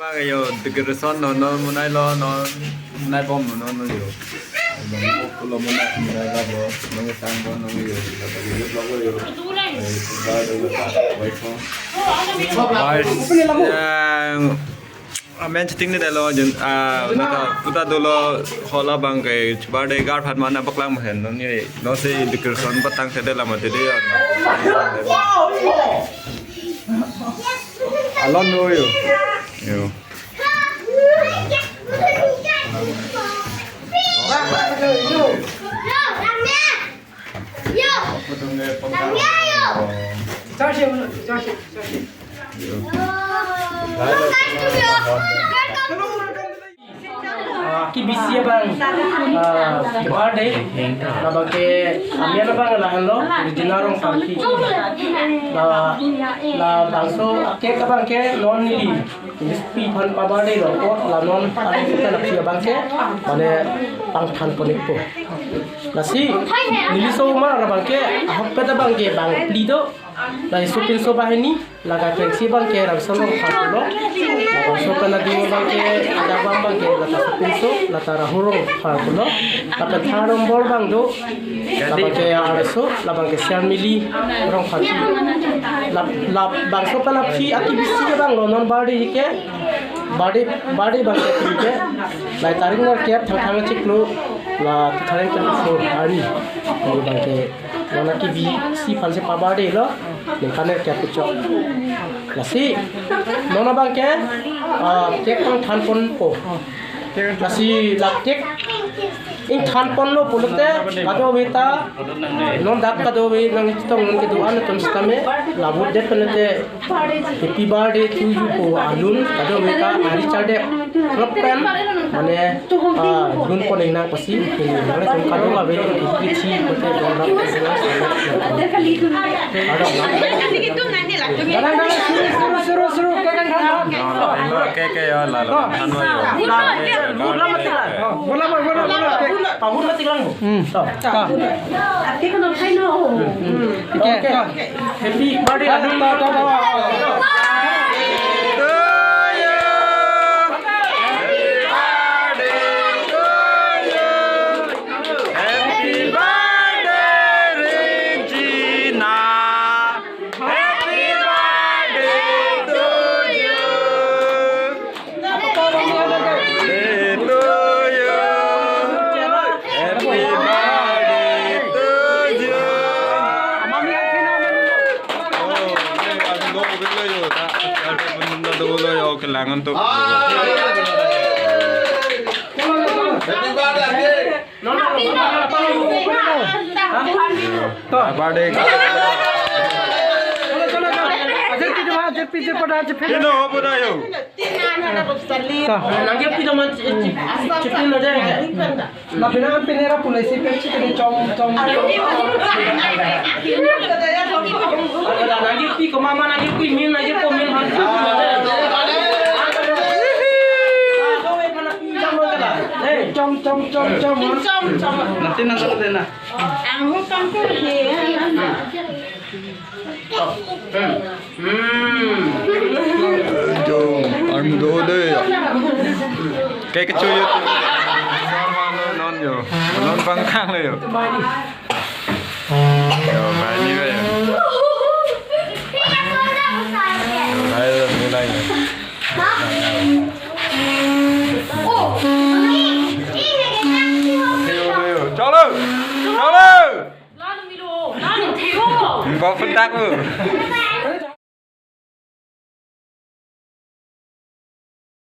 Mà cái yo tiger son nó munai lo nó munai bom nó yo lo munai la bo nó cái sang bo nó yo la bo yo ba do ba wait for amen chatting ni dalo jun puta dolo hola bang ke birthday gar phat mana baklang hen no ni no se tiger son batang se dela ma de alon no yo yo Ki bisi bang birthday na bangke amya na bang lahan lo Rejina Rongpharpi la bangso ke ka bangke non ni pi phan pa birthday lo ko la non ane kita nak sia bangke mane pang than ponik po nasi niliso ma la bangke ahok ta bangke bang plido la supin so bahini la ka kensi bangke ram salong phan lo la so kana di bangke ada bangke la ta supin so la ta rahurong phan lo ta ka tharom bol bang do la bangke areso la bangke sian mili Rongpharpi la bang so kana phi aki bisi ke bang lo non birthday ke birthday bangke ke la taring na cap thang chiklo la taring kan so ari ni bangke nona ki bi si phan se pa birthday lo nengkane cap pucho la si nona bangke cake pang than pon po la si la cake ing than pon lo pulute kado beta non dak kado be nang tong nang ke duan ton stame la bud de penete happy birthday to you po alun kado beta ari chade lapen mane dun ko nang pasi mane ton kado ga be ki chi pote dona suruh ke ya la than yo Pahun mati lang mo. Ate ko nang kain no. Happy birthday adun kelangan tuh. Nanti nangkap dena. Aku kampung Jom, armudo deh ya. Kayak kecil ya. Non yo, non pangkang le yo. Yo, mani ya. Ayo mulai. Chalo. Chalo. Lalu milo. Lalu tego. Kau pentak lu.